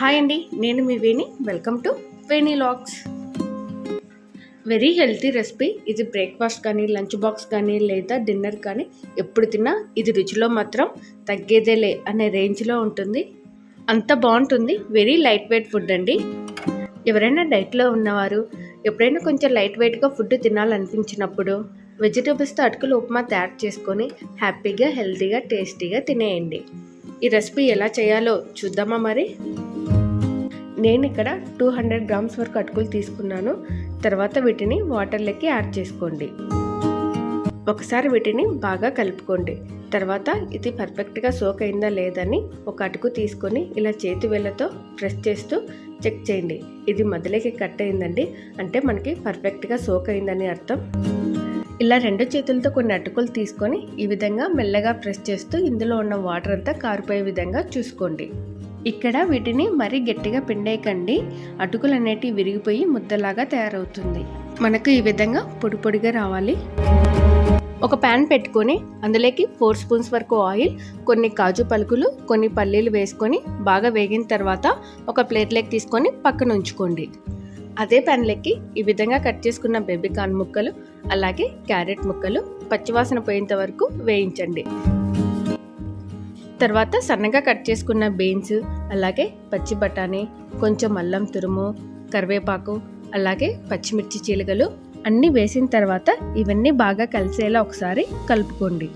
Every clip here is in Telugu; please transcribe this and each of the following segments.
హాయ్ అండి, నేను మీ Veni. Welcome to Veni logs. Very healthy recipe ఇది. బ్రేక్ఫాస్ట్ కానీ, లంచ్ బాక్స్ కానీ, లేదా డిన్నర్ కానీ ఎప్పుడు తిన్నా ఇది రుచిలో మాత్రం తగ్గేదేలే అనే రేంజ్లో ఉంటుంది. అంత బాగుంటుంది. వెరీ లైట్ వెయిట్ ఫుడ్ అండి. ఎవరైనా డైట్లో ఉన్నవారు ఎప్పుడైనా కొంచెం లైట్ వెయిట్గా ఫుడ్ తినాలనిపించినప్పుడు వెజిటేబుల్స్తో అటుకులు ఉప్మా తయారు చేసుకొని హ్యాపీగా, హెల్తీగా, టేస్టీగా తినేయండి. ఈ రెసిపీ ఎలా చేయాలో చూద్దామా మరి. నేను ఇక్కడ 200 గ్రామ్స్ వరకు అటుకులు తీసుకున్నాను. తర్వాత వీటిని వాటర్లోకి యాడ్ చేసుకోండి. ఒకసారి వీటిని బాగా కలుపుకోండి. తర్వాత ఇది పర్ఫెక్ట్గా సోక్ అయిందా లేదని ఒక అటుకు తీసుకొని ఇలా చేతి వేళ్ళతో ప్రెస్ చేస్తూ చెక్ చేయండి. ఇది మధ్యలోకి కట్ అయిందండి అంటే మనకి పర్ఫెక్ట్గా సోక్ అయిందని అర్థం. ఇలా రెండు చేతులతో కొన్ని అటుకులు తీసుకొని ఈ విధంగా మెల్లగా ప్రెస్ చేస్తూ ఇందులో ఉన్న వాటర్ అంతా కారిపోయే విధంగా చూసుకోండి. ఇక్కడ వీటిని మరీ గట్టిగా పిండేయకండి. అటుకులు అనేటివి విరిగిపోయి ముద్దలాగా తయారవుతుంది. మనకు ఈ విధంగా పొడి పొడిగా రావాలి. ఒక ప్యాన్ పెట్టుకొని అందులోకి 4 స్పూన్స్ వరకు ఆయిల్, కొన్ని కాజు పలుకులు, కొన్ని పల్లీలు వేసుకొని బాగా వేగిన తర్వాత ఒక ప్లేట్లోకి తీసుకొని పక్కన ఉంచుకోండి. అదే ప్యాన్లోకి ఈ విధంగా కట్ చేసుకున్న బేబీ కార్న్ ముక్కలు, అలాగే క్యారెట్ ముక్కలు పచ్చివాసన పోయేంత వరకు వేయించండి. తర్వాత సన్నగా కట్ చేసుకున్న బీన్స్, అలాగే పచ్చి బఠానీ, కొంచెం అల్లం తురుము, కరివేపాకు, అలాగే పచ్చిమిర్చి చీలికలు అన్నీ వేసిన తర్వాత ఇవన్నీ బాగా కలిసేలా ఒకసారి కలుపుకోండి.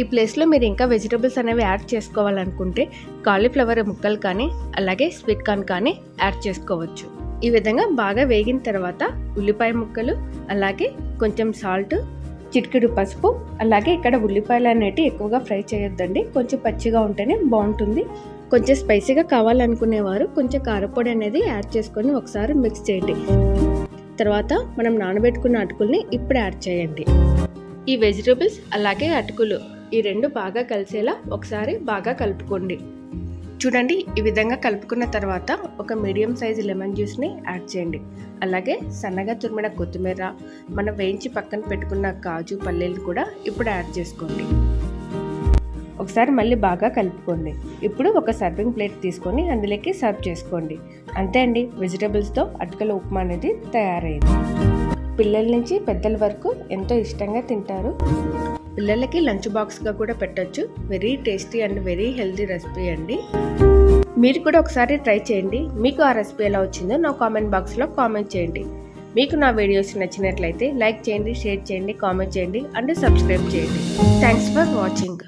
ఈ ప్లేస్లో మీరు ఇంకా వెజిటబుల్స్ అనేవి యాడ్ చేసుకోవాలనుకుంటే కాలీఫ్లవర్ ముక్కలు కానీ, అలాగే స్వీట్ కార్న్ కానీ యాడ్ చేసుకోవచ్చు. ఈ విధంగా బాగా వేగిన తర్వాత ఉల్లిపాయ ముక్కలు, అలాగే కొంచెం సాల్ట్, చిటికెడు పసుపు, అలాగే ఇక్కడ ఉల్లిపాయలు అనేవి ఎక్కువగా ఫ్రై చేయొద్దండి. కొంచెం పచ్చిగా ఉంటేనే బాగుంటుంది. కొంచెం స్పైసీగా కావాలనుకునేవారు కొంచెం కారపొడి అనేది యాడ్ చేసుకొని ఒకసారి మిక్స్ చేయండి. తర్వాత మనం నానబెట్టుకున్న అటుకుల్ని ఇప్పుడు యాడ్ చేయండి. ఈ వెజిటేబుల్స్ అలాగే అటుకులు ఈ రెండు బాగా కలిసేలా ఒకసారి బాగా కలుపుకోండి. చూడండి, ఈ విధంగా కలుపుకున్న తర్వాత ఒక మీడియం సైజు లెమన్ జ్యూస్ని యాడ్ చేయండి. అలాగే సన్నగా తురిమిన కొత్తిమీర, మనం వేయించి పక్కన పెట్టుకున్న కాజు పల్లీలు కూడా ఇప్పుడు యాడ్ చేసుకోండి. ఒకసారి మళ్ళీ బాగా కలుపుకోండి. ఇప్పుడు ఒక సర్వింగ్ ప్లేట్ తీసుకొని అందులోకి సర్వ్ చేసుకోండి. అంతే అండి, వెజిటబుల్స్తో అటుకుల ఉప్మా అనేది తయారైంది. పిల్లల నుంచి పెద్దల వరకు ఎంతో ఇష్టంగా తింటారు. పిల్లలకి లంచ్ బాక్స్గా కూడా పెట్టచ్చు. Very tasty and very healthy recipe అండి. మీరు కూడా ఒకసారి ట్రై చేయండి. మీకు ఆ రెసిపీ ఎలా వచ్చిందో నా కామెంట్ బాక్స్లో కామెంట్ చేయండి. మీకు నా వీడియోస్ నచ్చినట్లయితే లైక్ చేయండి, షేర్ చేయండి, కామెంట్ చేయండి అండ్ సబ్స్క్రైబ్ చేయండి. Thanks for watching.